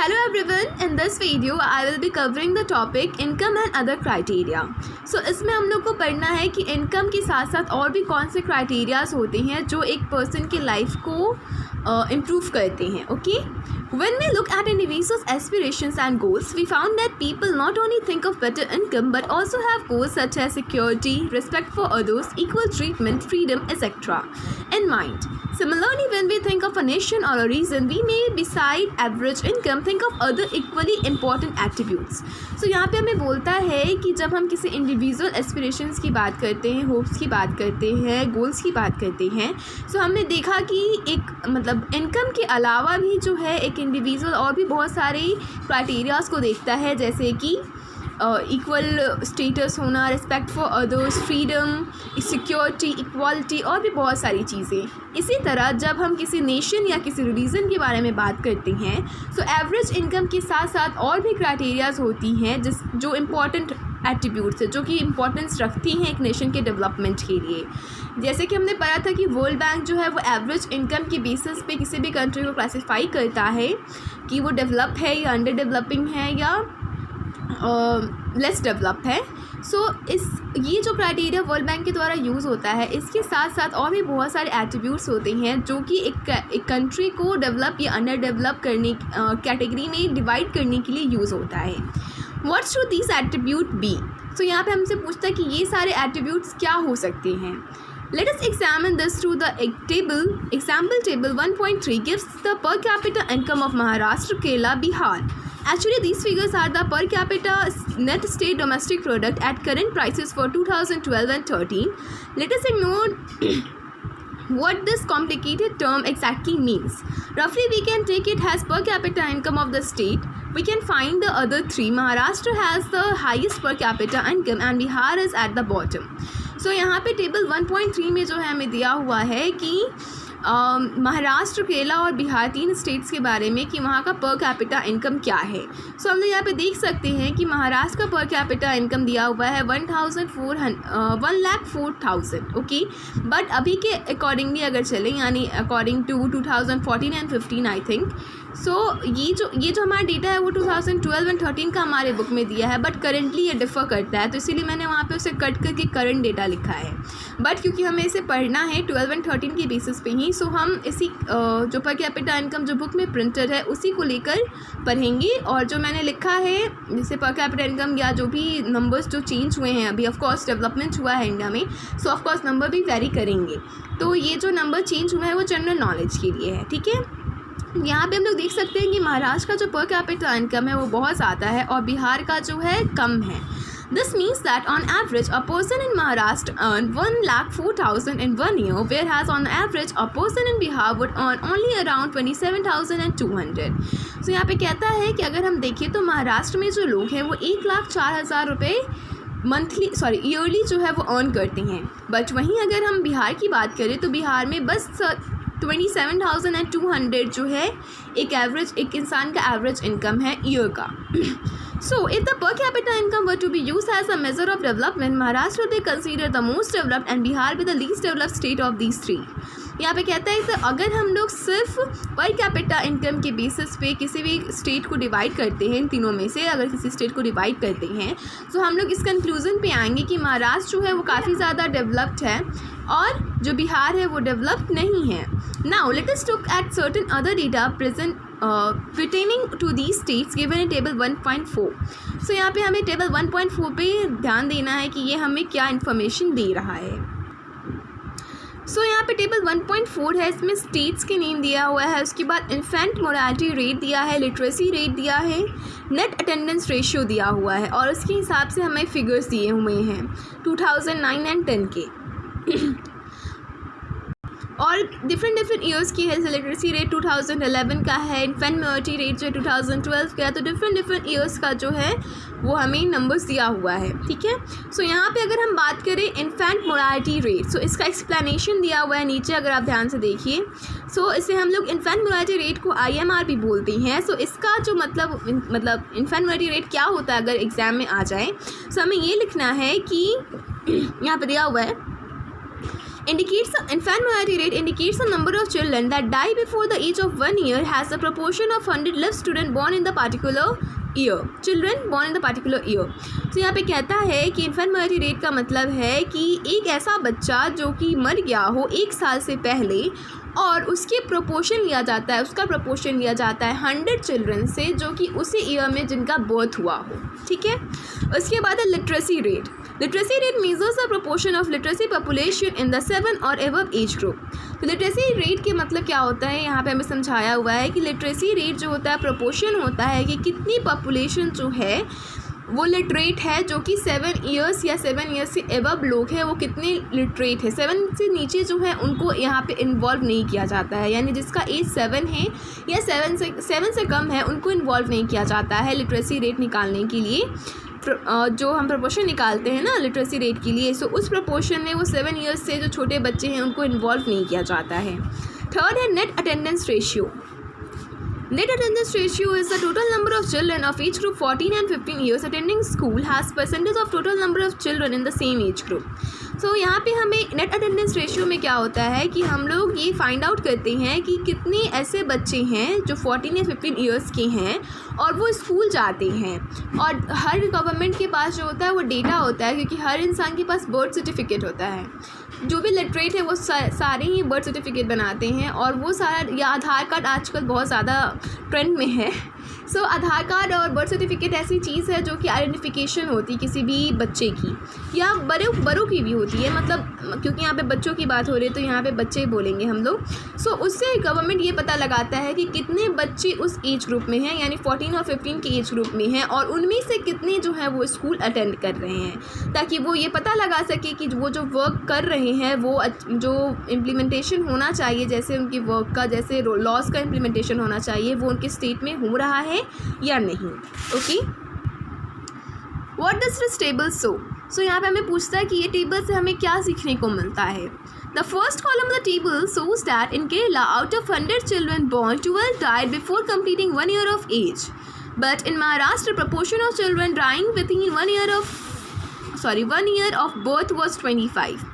Hello everyone, in this video I will be covering the topic income and other criteria. So इसमें हम लोग को पढ़ना है कि इनकम के साथ साथ और भी कौन से क्राइटेरियाज होते हैं जो एक पर्सन की लाइफ को इम्प्रूव करते हैं. Okay, when we look at individuals' aspirations and goals, we found that people not only think of better income but also have goals such as security, respect for others, equal treatment, freedom, etc. in mind. Similarly, when we think of a nation or a region, we may beside average income think of other equally important attributes. So यहाँ पे हमें बोलता है कि जब हम किसी individual aspirations की बात करते हैं, होप्स की बात करते हैं, गोल्स की बात करते हैं, सो हमने देखा कि एक मतलब इनकम के अलावा भी जो है एक इंडिविजुअल और भी बहुत सारे क्राइटेरियाज को देखता है, जैसे कि इक्वल स्टेटस होना, respect for others, freedom, security, equality और भी बहुत सारी चीज़ें. इसी तरह जब हम किसी नेशन या किसी रिलीजन के बारे में बात करते हैं, सो एवरेज इनकम के साथ साथ और भी क्राइटेरियाज होती हैं जो इम्पॉर्टेंट एट्रीब्यूट्स है, जो कि इम्पोर्टेंस रखती हैं एक नेशन के डेवलपमेंट के लिए. जैसे कि हमने पढ़ा था कि वर्ल्ड बैंक जो है वो एवरेज इनकम के बेसिस पे किसी भी कंट्री को क्लासीफाई करता है कि वो डेवलप है या अंडर डेवलपिंग है या लेस डेवलप है. सो ये जो क्राइटेरिया वर्ल्ड बैंक के द्वारा यूज़ होता है, इसके साथ साथ और भी बहुत सारे एट्रीब्यूट्स होते हैं जो कि एक कंट्री को डेवलप या अंडर डेवलप करने कैटेगरी में डिवाइड करने के लिए यूज़ होता है. What should this attribute be? So यहाँ पे हमसे पूछता है कि ये सारे एट्रीब्यूट्स क्या हो सकते हैं. Let us examine this through the table. Example table 1.3 gives the per capita income of Maharashtra, Kerala, Bihar. Actually, these figures are the per capita net state domestic product at current prices for 2012 and 13. Let us ignore what this complicated term exactly means. Roughly, we can take it as per capita income of the state. We can find the other three. Maharashtra has the highest per capita income and Bihar is at the bottom. So यहाँ पे table 1.3 में जो है हमें दिया हुआ है कि महाराष्ट्र, केरला और बिहार तीन स्टेट्स के बारे में कि वहाँ का पर कैपिटा इनकम क्या है. सो हम लोग यहाँ पे देख सकते हैं कि महाराष्ट्र का पर कैपिटा इनकम दिया हुआ है 1,04,000. ओके, बट अभी के अकॉर्डिंगली अगर चलें, यानी according to 2014 and 15 I think. So ये जो हमारा डेटा है वो 2012 एंड 13 का हमारे बुक में दिया है, बट करेंटली ये डिफ़र करता है, तो इसीलिए मैंने वहाँ पे उसे कट करके करंट डेटा लिखा है. बट क्योंकि हमें इसे पढ़ना है 12 एंड 13 के बेसिस पे ही, सो हम इसी जो पर कैपिटा इनकम जो बुक में प्रिंटेड है उसी को लेकर पढ़ेंगे. और जो मैंने लिखा है जैसे पर कैपिटा इनकम या जो भी नंबर्स जो चेंज हुए हैं अभी, ऑफकोर्स डेवलपमेंट हुआ है इंडिया में, सो ऑफकोर्स नंबर भी वेरी करेंगे. तो ये जो नंबर चेंज हुआ है वो जनरल नॉलेज के लिए है. ठीक है, यहाँ पे हम लोग देख सकते हैं कि महाराष्ट्र का जो पर कैपिटा इनकम है वो बहुत ज़्यादा है और बिहार का जो है कम है. This means that on average a person in Maharashtra earned 1,04,000 in 1 year, whereas on average a person in Bihar would earn only around 27,200. So यहाँ पे कहता है कि अगर हम देखें तो महाराष्ट्र में जो लोग हैं वो 1,04,000 रुपये ईयरली जो है वो अर्न करते हैं. बट वहीं अगर हम बिहार की बात करें तो बिहार में बस 27,200 जो है एक इंसान का एवरेज इनकम है ईयर का. So, if the per capita income were to be used as a measure of development, Maharashtra would be considered the most developed and Bihar be the least developed state of these three. यहाँ पे कहता है कि अगर हम लोग सिर्फ पर कैपिटा इनकम के बेसिस पे किसी भी स्टेट को डिवाइड करते हैं, इन तीनों में से अगर किसी स्टेट को डिवाइड करते हैं, तो हम लोग इस कंक्लूजन पे आएंगे कि महाराष्ट्र जो है वो काफ़ी ज़्यादा डेवलप्ड है और जो बिहार है वो डेवलप्ड नहीं है. Now, let us look at certain other data pertaining to these states given in table 1.4. So यहाँ पे हमें टेबल 1.4 पे ध्यान देना है कि ये हमें क्या इन्फॉर्मेशन दे रहा है. सो यहाँ पे टेबल 1.4 है, इसमें स्टेट्स के नेम दिया हुआ है, उसके बाद इन्फेंट मोरालिटी रेट दिया है, लिटरेसी रेट दिया है, नेट अटेंडेंस रेशियो दिया हुआ है और उसके हिसाब से हमें फिगर्स दिए हुए हैं 2009 एंड 10 के. और डिफरेंट ईयर्स की है. लिटरेसी रेट 2011 का है, इन्फेंट मोरालिटी रेट जो है 2012 का है. तो डिफरेंट ईयर्स का जो है वो हमें नंबर्स दिया हुआ है. ठीक है, सो यहाँ पे अगर हम बात करें इन्फेंट मोरालिटी रेट, सो इसका एक्सप्लेनेशन दिया हुआ है नीचे, अगर आप ध्यान से देखिए. सो इसे हम लोग इन्फेंट मोरालिटी रेट को IMR भी बोलते हैं. सो इसका जो मतलब इन्फेंट मोरालिटी रेट क्या होता है अगर एग्ज़ाम में आ जाए, सो हमें ये लिखना है कि यहाँ पर दिया हुआ है indicates the infant mortality rate indicates the number of children that die before the age of 1 year has the proportion of 100 live student born in the particular year. Children born in the particular year. तो यहाँ पे कहता है कि infant mortality rate का मतलब है कि एक ऐसा बच्चा जो कि मर गया हो 1 साल से पहले और उसके प्रोपोर्शन लिया जाता है, उसका प्रोपोर्शन लिया जाता है 100 चिल्ड्रन से जो कि उसी ईयर में जिनका बर्थ हुआ हो. ठीक है. उसके बाद है literacy rate. Literacy rate measures the proportion of literacy population in the 7 और एबव एज ग्रुप. तो लिटरेसी रेट के मतलब क्या होता है, यहाँ पे हमें समझाया हुआ है कि लिटरेसी रेट जो होता है प्रोपोर्शन होता है कि कितनी पॉपुलेशन जो है वो लिटरेट है, जो कि 7 इयर्स या 7 इयर्स से एबव लोग हैं वो कितने लिटरेट है. 7 से नीचे जो है उनको यहाँ पे इन्वॉल्व नहीं किया जाता है, यानी जिसका एज 7 है या 7 से कम है उनको इन्वॉल्व नहीं किया जाता है लिटरेसी रेट निकालने के लिए. जो हम प्रोपोर्शन निकालते हैं ना लिटरेसी रेट के लिए, सो उस प्रोपोर्शन में वो 7 इयर्स से जो छोटे बच्चे हैं उनको इन्वॉल्व नहीं किया जाता है. थर्ड है net attendance ratio. Net attendance ratio is the total number of children of age group 14 and 15 years attending school has percentage of total number of children in the same age group. So यहाँ पे हमें net attendance ratio में क्या होता है कि हम लोग ये फाइंड आउट करते हैं कि कितने ऐसे बच्चे हैं जो 14 या 15 इयर्स के हैं और वो स्कूल जाते हैं. और हर गवर्नमेंट के पास जो होता है वो डेटा होता है, क्योंकि हर इंसान के पास बर्थ सर्टिफिकेट होता है. जो भी लिटरेट है वो सारे ही बर्थ सर्टिफिकेट बनाते हैं और वो सारा, या आधार कार्ड आजकल बहुत ज़्यादा ट्रेंड में है. सो आधार कार्ड और बर्थ सर्टिफिकेट ऐसी चीज़ है जो कि आइडेंटिफिकेशन होती है किसी भी बच्चे की या बड़ों की भी होती है, मतलब क्योंकि यहाँ पे बच्चों की बात हो रही है तो यहाँ पे बच्चे बोलेंगे हम लोग. सो उससे गवर्नमेंट ये पता लगाता है कि कितने बच्चे उस एज ग्रुप में हैं, यानी 14 और 15 के एज ग्रुप में हैं, और उनमें से कितने जो है वो स्कूल अटेंड कर रहे हैं, ताकि वो ये पता लगा सके कि वो जो वर्क कर रहे हैं वो जो इम्प्लीमेंटेशन होना चाहिए, जैसे उनकी वर्क का, जैसे लॉज का इम्प्लीमेंटेशन होना चाहिए, वो उनके स्टेट में हो रहा है या नहीं. Okay. What does this table show. So यहाँ पे हमें पूछता है कि ये टेबल से हमें क्या सीखने को मिलता है. The first column of the table shows that in Kerala, out of 100 children born, 12 died before completing 1 year of age. But in Maharashtra, proportion of children dying within 1 year of birth was 25.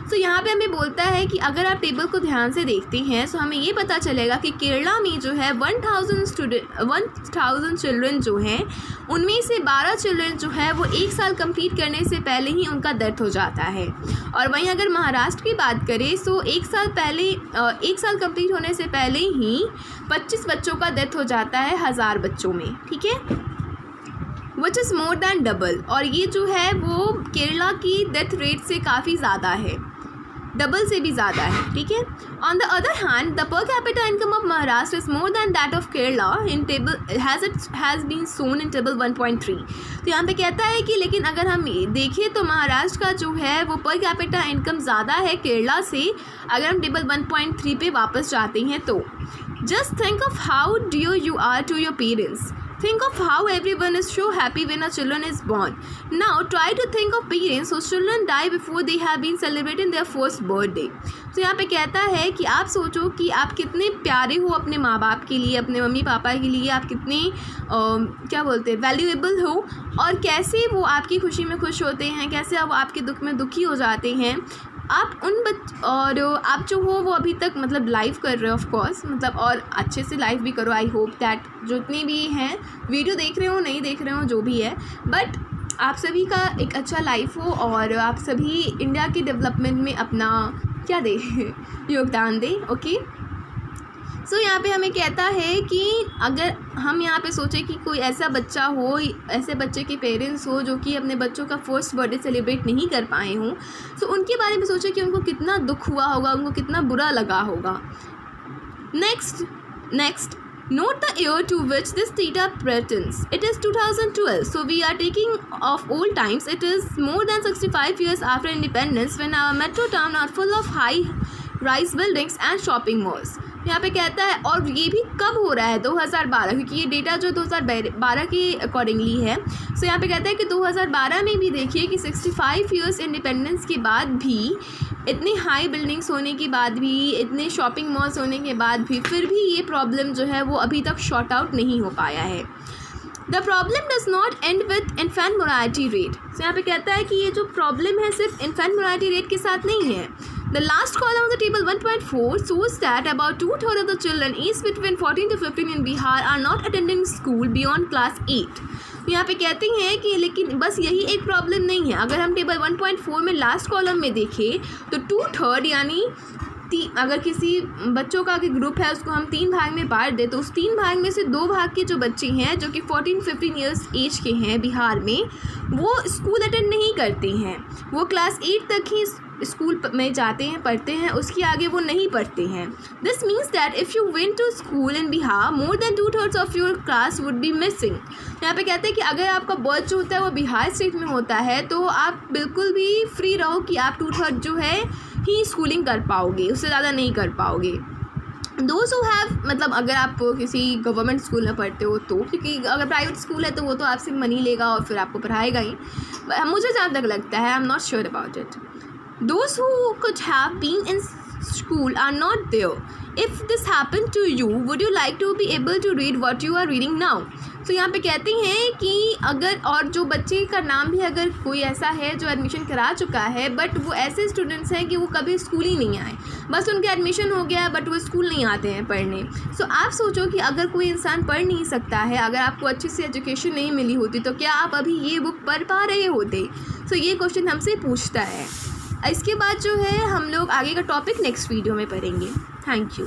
तो यहाँ पे हमें बोलता है कि अगर आप table को ध्यान से देखते हैं तो हमें ये पता चलेगा कि केरला में जो है 1000 चिल्ड्रन जो हैं उनमें से 12 चिल्ड्रन जो है वो 1 साल कंप्लीट करने से पहले ही उनका डेथ हो जाता है. और वहीं अगर महाराष्ट्र की बात करें तो 1 साल कंप्लीट होने से पहले ही 25 बच्चों का डेथ हो जाता है 1000 बच्चों में. ठीक है. Which is more than double. और ये जो है वो केरला की डेथ रेट से काफ़ी ज़्यादा है, डबल से भी ज़्यादा है. ठीक है. On the other hand the per capita income of Maharashtra is more than that of Kerala in table has been shown in table 1.3. तो यहाँ पे कहता है कि लेकिन अगर हम देखें तो महाराष्ट्र का जो है वो पर कैपिटा इनकम ज़्यादा है केरला से. अगर हम टेबल 1.3 पे वापस जाते हैं तो just think of how dear you are to your parents. Think of how everyone is so happy when a children is born. Now try to think of parents whose children die before they have been celebrating their first birthday. तो यहाँ पे कहता है कि आप सोचो कि आप कितने प्यारे हो अपने माँ बाप के लिए, अपने मम्मी पापा के लिए, आप कितने क्या बोलते हैं वैल्यूएबल हो, और कैसे वो आपकी खुशी में खुश होते हैं, कैसे वो आपके दुख में दुखी हो जाते हैं. आप और आप जो हो वो अभी तक मतलब लाइव कर रहे हो ऑफ कोर्स, मतलब और अच्छे से लाइव भी करो. आई होप दैट जितने भी हैं वीडियो देख रहे हो नहीं देख रहे हो जो भी है, बट आप सभी का एक अच्छा लाइफ हो और आप सभी इंडिया के डेवलपमेंट में अपना क्या दे योगदान दें. ओके. सो यहाँ पे हमें कहता है कि अगर हम यहाँ पे सोचें कि कोई ऐसा बच्चा हो, ऐसे बच्चे के पेरेंट्स हो जो कि अपने बच्चों का फर्स्ट बर्थडे सेलिब्रेट नहीं कर पाए हों, तो उनके बारे में सोचें कि उनको कितना दुख हुआ होगा, उनको कितना बुरा लगा होगा. Next note the year to which this theta pertains. It is 2012. So we are taking of old times. It is more than 65 years after independence when our metro town are full of high-rise buildings and shopping malls. यहाँ पे कहता है, और ये भी कब हो रहा है 2012, क्योंकि ये डेटा जो 2012 के अकॉर्डिंगली है. सो यहाँ पे कहता है कि 2012 में भी देखिए कि 65 ईयर्स इंडिपेंडेंस के बाद भी, इतनी हाई बिल्डिंग्स होने के बाद भी, इतने शॉपिंग मॉल्स होने के बाद भी, फिर भी ये प्रॉब्लम जो है वो अभी तक शॉर्ट आउट नहीं हो पाया है. The problem does not and with infant mortality rate. तो यहाँ पे कहता है कि ये जो प्रॉब्लम है सिर्फ इन्फेंट मोर्टेलिटी रेट के साथ नहीं है. The last column of the table 1.4 shows that about 2/3 of the children aged between 14 to 15 in Bihar are not attending school beyond class 8. यहाँ पे कहते हैं कि लेकिन बस यही एक प्रॉब्लम नहीं है. अगर हम टेबल 1.4 में लास्ट कॉलम में देखें तो 2/3 यानी अगर किसी बच्चों का ग्रुप है उसको हम 3 भाग में बांट दें तो उस 3 भाग में से 2 भाग के जो बच्चे हैं जो कि 14-15 ईयर्स एज के हैं बिहार में, वो स्कूल अटेंड नहीं करते हैं. वो क्लास 8 तक ही स्कूल में जाते हैं, पढ़ते हैं, उसके आगे वो नहीं पढ़ते हैं. This means that if you went to school in Bihar more than 2/3 of your class would be missing. यहाँ पे कहते हैं कि अगर आपका बर्थ जो होता है वो बिहार स्टेट में होता है तो आप बिल्कुल भी फ्री रहो कि आप 2/3 जो है ही स्कूलिंग कर पाओगे, उससे ज़्यादा नहीं कर पाओगे. दोज हु हैव मतलब अगर आप किसी गवर्नमेंट स्कूल में पढ़ते हो तो, क्योंकि अगर प्राइवेट स्कूल है तो वो तो आपसे मनी लेगा और फिर आपको पढ़ाएगा ही. मुझे जहाँ तक लगता है, I am not sure about it. Those who could have been in school are not there. If this happened to you, would you like to be able to read what you are reading now? तो यहाँ पे कहते हैं कि अगर और जो बच्चे का नाम भी अगर कोई ऐसा है जो एडमिशन करा चुका है बट वो ऐसे स्टूडेंट्स हैं कि वो कभी स्कूल ही नहीं आए, बस उनका एडमिशन हो गया बट वो स्कूल नहीं आते हैं पढ़ने. सो आप सोचो कि अगर कोई इंसान पढ़ नहीं सकता है, अगर आपको अच्छी सी एजुकेशन नहीं मिली होती तो क्या आप अभी ये बुक पढ़ पा रहे होते? सो ये क्वेश्चन हमसे पूछता है. इसके बाद जो है हम लोग आगे का टॉपिक नेक्स्ट वीडियो में पढ़ेंगे. Thank you.